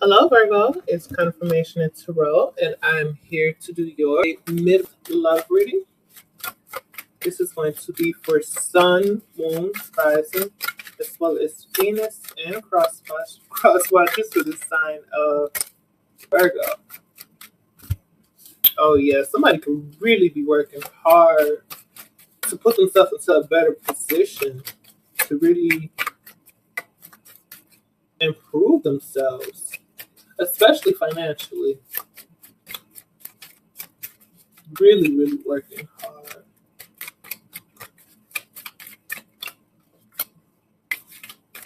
Hello, Virgo. It's Confirmation and Tarot, and I'm here to do your mid love reading. This is going to be for Sun, Moon, Rising, as well as Venus and cross watchers for the sign of Virgo. Oh, yeah, somebody could really be working hard to put themselves into a better position to really improve themselves, especially financially. Really, really working hard.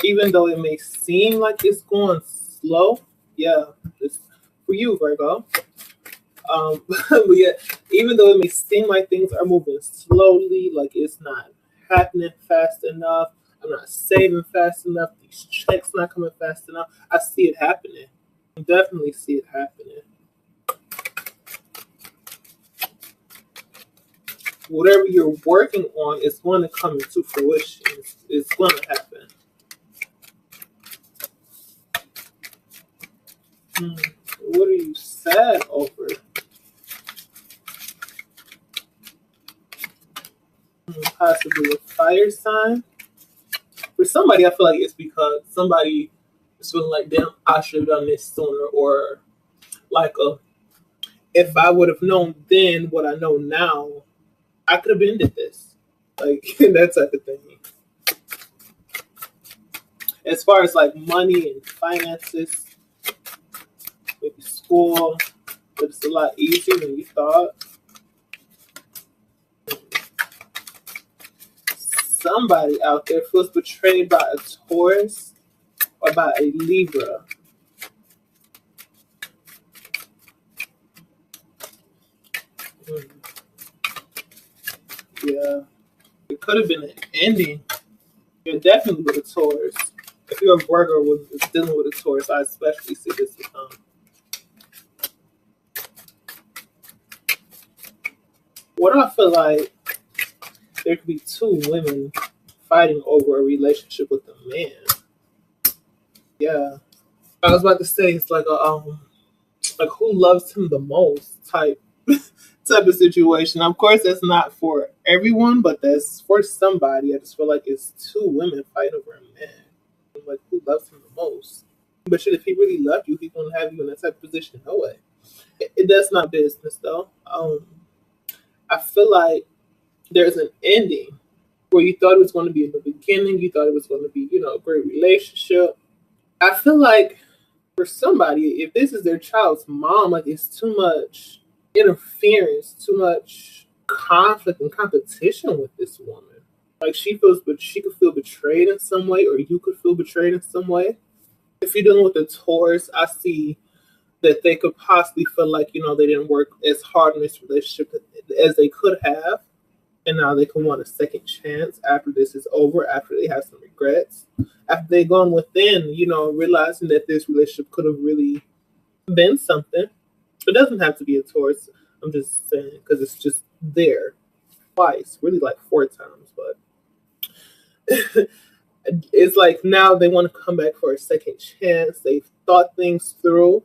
Even though it may seem like it's going slow, yeah, it's for you, Virgo. But yeah, even though it may seem like things are moving slowly, like it's not happening fast enough, I'm not saving fast enough, these checks not coming fast enough, I see it happening. I definitely see it happening. Whatever you're working on is going to come into fruition. It's going to happen. What are you sad over? Possibly a fire sign. For somebody, I feel like it's because somebody is feeling like, damn, I should have done this sooner, or like if I would have known then what I know now, I could have ended this. Like that type of thing. As far as like money and finances, maybe school, but it's a lot easier than you thought. Somebody out there feels betrayed by a Taurus or by a Libra. Yeah, it could have been an ending. You're definitely with a Taurus. If you're a Virgo was dealing with a Taurus, I especially see this with them. What do I feel like? There could be two women fighting over a relationship with a man. Yeah, I was about to say it's like like who loves him the most type of situation. Of course, that's not for everyone, but that's for somebody. I just feel like it's two women fighting over a man. Like who loves him the most? But shit, if he really loved you, he's gonna have you in that type of position. No way. That's not business though. I feel like there's an ending where you thought it was going to be in the beginning. You thought it was going to be, a great relationship. I feel like for somebody, if this is their child's mom, like it's too much interference, too much conflict and competition with this woman. Like she could feel betrayed in some way, or you could feel betrayed in some way. If you're dealing with a Taurus, I see that they could possibly feel like they didn't work as hard in this relationship as they could have, and now they can want a second chance after this is over, after they have some regrets, after they've gone within, realizing that this relationship could have really been something. It doesn't have to be a Taurus. I'm just saying because it's just there twice, really like four times, but it's like now they want to come back for a second chance. They've thought things through.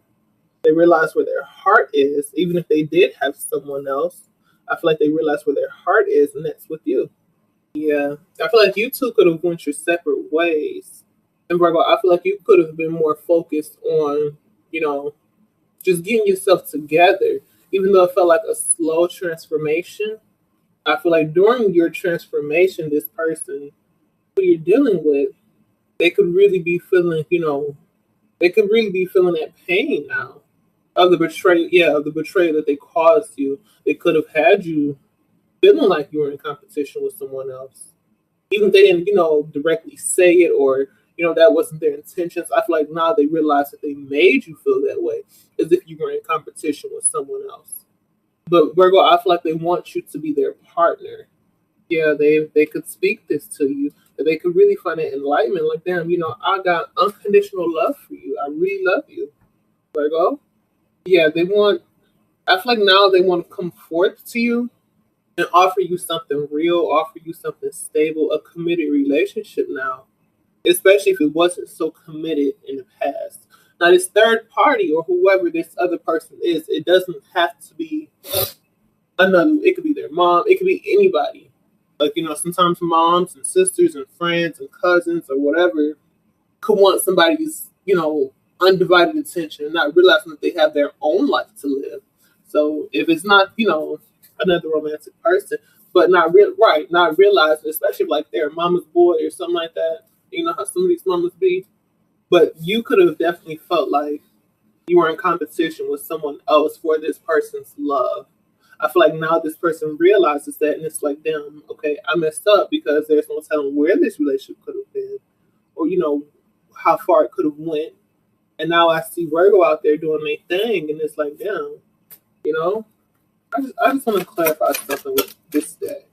They realize where their heart is, even if they did have someone else. I feel like they realize where their heart is, and that's with you. Yeah, I feel like you two could have went your separate ways. And Virgo, I feel like you could have been more focused on, just getting yourself together. Even though it felt like a slow transformation, I feel like during your transformation, this person who you're dealing with, they could really be feeling, they could really be feeling that pain now of the betrayal, yeah, of the betrayal that they caused you. They could have had you feeling like you were in competition with someone else. Even if they didn't, directly say it, or, that wasn't their intentions. I feel like now they realize that they made you feel that way, as if you were in competition with someone else. But Virgo, I feel like they want you to be their partner. Yeah, they could speak this to you. That they could really find that enlightenment. Like, damn, I got unconditional love for you. I really love you, Virgo. Yeah, they want. I feel like now they want to come forth to you and offer you something real, offer you something stable, a committed relationship now. Especially if it wasn't so committed in the past. Now, this third party or whoever this other person is, it doesn't have to be another. It could be their mom. It could be anybody. Like, sometimes moms and sisters and friends and cousins or whatever could want somebody's, undivided attention and not realizing that they have their own life to live. So if it's not, another romantic person, but not realizing, especially if, like, they're a mama's boy or something like that. You know how some of these mamas be. But you could have definitely felt like you were in competition with someone else for this person's love. I feel like now this person realizes that, and it's like, damn, okay, I messed up because there's no telling where this relationship could have been, or how far it could have went. And now I see Virgo out there doing their thing, and it's like, damn, you know. I just want to clarify something with this deck.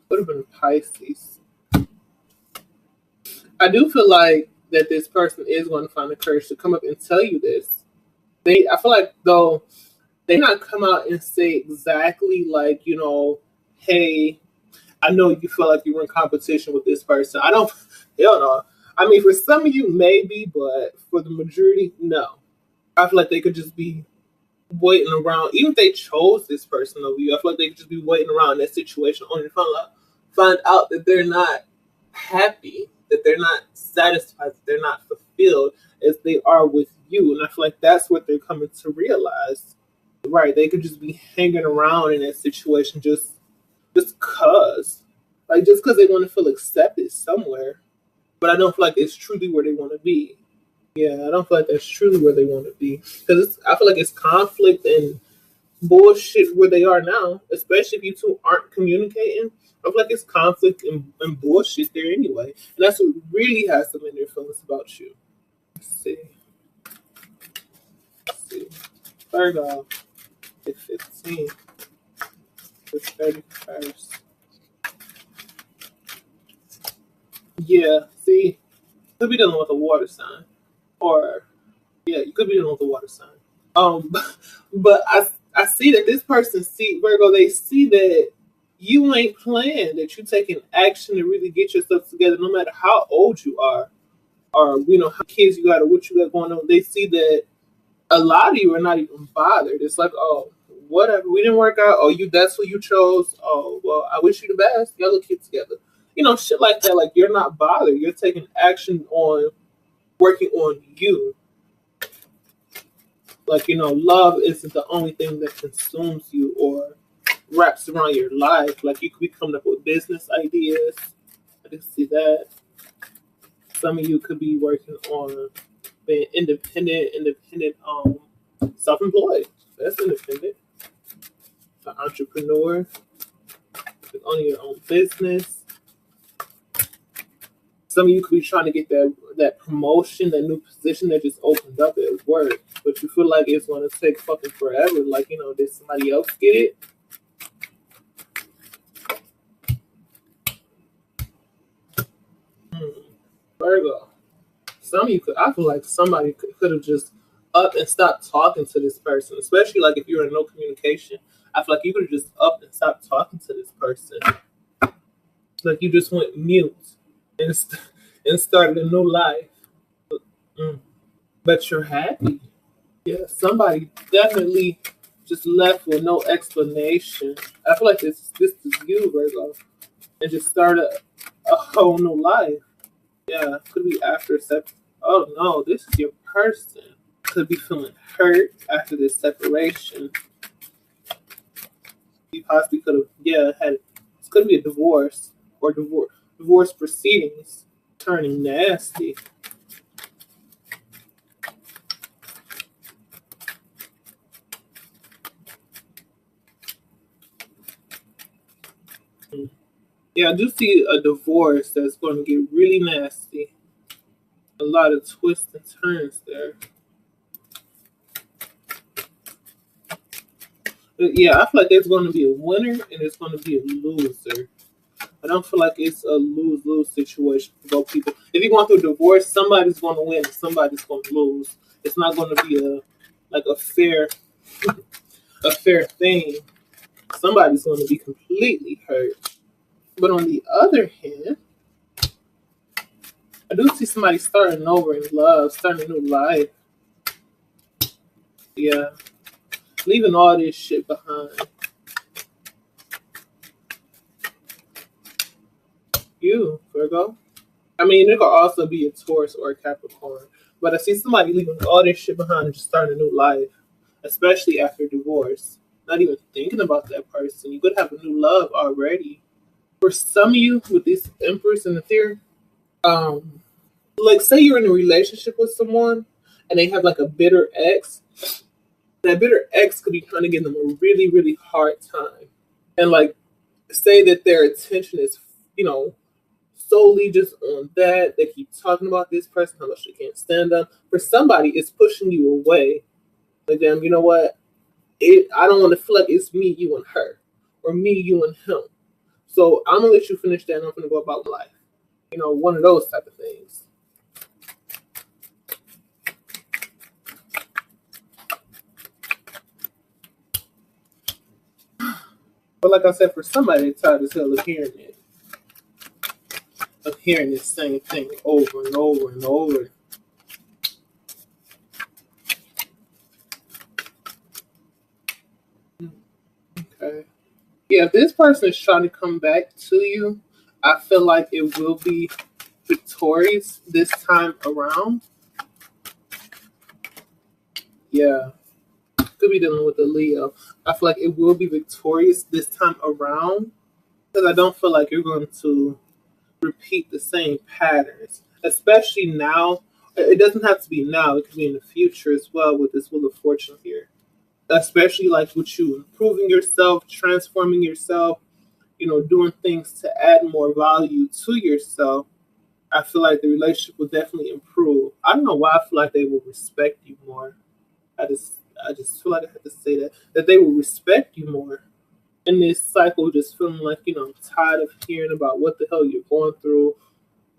Would have been Pisces. I do feel like that this person is going to find the courage to come up and tell you this. I feel like, though, they not come out and say exactly like, hey, I know you feel like you were in competition with this person. I don't, hell no. I mean, for some of you, maybe, but for the majority, no. I feel like they could just be waiting around. Even if they chose this person over you, I feel like they could just be waiting around in that situation only to find out that they're not happy, that they're not satisfied, that they're not fulfilled as they are with you. And I feel like that's what they're coming to realize. Right? They could just be hanging around in that situation just cause. Like, just because they want to feel accepted somewhere. But I don't feel like it's truly where they want to be. Yeah, I don't feel like that's truly where they want to be. Because I feel like it's conflict and bullshit where they are now, especially if you two aren't communicating. I feel like it's conflict and bullshit there anyway. And that's what really has them in their feelings about you. Let's see. Virgo, the 15th, the 31st. Yeah, see, could be dealing with a water sign. Or, yeah, you could be dealing with a water sign. But I see that this person Virgo, they see that you ain't playing, that you're taking action to really get yourself together, no matter how old you are, or how kids you got or what you got going on. They see that a lot of you are not even bothered. It's like, oh, whatever, we didn't work out. Oh, that's who you chose. Oh, well, I wish you the best. Y'all look cute together. Shit like that. Like, you're not bothered. You're taking action on working on you. Like, love isn't the only thing that consumes you or wraps around your life. Like, you could be coming up with business ideas. I can see that. Some of you could be working on being independent, self-employed. That's independent. An entrepreneur. Owning your own business. Some of you could be trying to get that promotion, that new position that just opened up at work, but you feel like it's going to take fucking forever. Like, did somebody else get it? Virgo. Some of you I feel like somebody could have just up and stopped talking to this person, especially like if you're in no communication. I feel like you could have just up and stopped talking to this person. Like, you just went mute and started a new life. But you're happy. Yeah, somebody definitely just left with no explanation. I feel like this is you, Virgo, and just started a whole new life. Yeah, could be after oh no, this is your person. Could be feeling hurt after this separation. You possibly could have, had. It's could be a divorce or divorce proceedings turning nasty. Yeah, I do see a divorce that's going to get really nasty. A lot of twists and turns there. But yeah, I feel like there's going to be a winner and there's going to be a loser. I don't feel like it's a lose-lose situation for both people. If you're going through a divorce, somebody's going to win and somebody's going to lose. It's not going to be a fair thing. Somebody's going to be completely hurt. But on the other hand, I do see somebody starting over in love, starting a new life. Yeah. Leaving all this shit behind. You, Virgo. I mean, it could also be a Taurus or a Capricorn. But I see somebody leaving all this shit behind and just starting a new life, especially after divorce. Not even thinking about that person. You could have a new love already. For some of you with this Empress and the Fear, like say you're in a relationship with someone and they have like a bitter ex. That bitter ex could be trying to give them a really, really hard time. And like say that their attention is, solely just on that. They keep talking about this person, how much they can't stand them. For somebody, it's pushing you away. Like, damn, you know what? I don't want to feel like it's me, you, and her, or me, you, and him. So I'm gonna let you finish that, and I'm gonna go about life. One of those type of things. But like I said, for somebody, they're tired as hell of hearing it. Of hearing this same thing over and over and over. Okay. Yeah, if this person is trying to come back to you, I feel like it will be victorious this time around. Yeah. Could be dealing with a Leo. I feel like it will be victorious this time around because I don't feel like you're going to repeat the same patterns, especially now. It doesn't have to be now. It could be in the future as well with this Wheel of Fortune here. Especially like with you improving yourself, transforming yourself, doing things to add more value to yourself. I feel like the relationship will definitely improve. I don't know why I feel like they will respect you more. I just feel like I have to say that they will respect you more. In this cycle, just feeling like, I'm tired of hearing about what the hell you're going through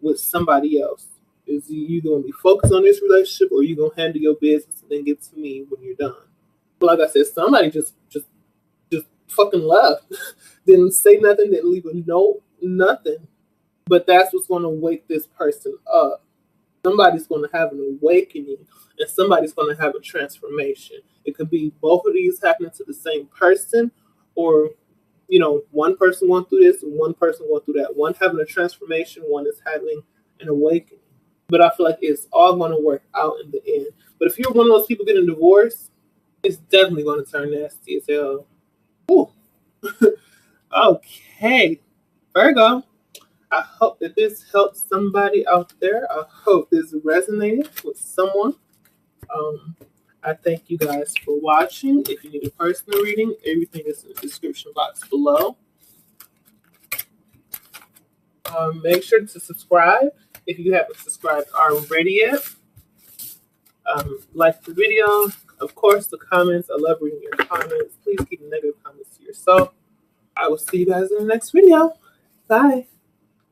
with somebody else. Is you going to be focused on this relationship or you going to handle your business and then get to me when you're done? But like I said, somebody just fucking left. Didn't say nothing, didn't leave a note, nothing. But that's what's going to wake this person up. Somebody's going to have an awakening and somebody's going to have a transformation. It could be both of these happening to the same person, or one person going through this and one person going through that. One having a transformation, one is having an awakening. But I feel like it's all going to work out in the end. But if you're one of those people getting divorced, it's definitely going to turn nasty as hell. Ooh. Okay, Virgo. I hope that this helps somebody out there. I hope this resonated with someone. I thank you guys for watching. If you need a personal reading, everything is in the description box below. Make sure to subscribe if you haven't subscribed already yet. Like the video. Of course, the comments. I love reading your comments. Please keep negative comments to yourself. I will see you guys in the next video. Bye.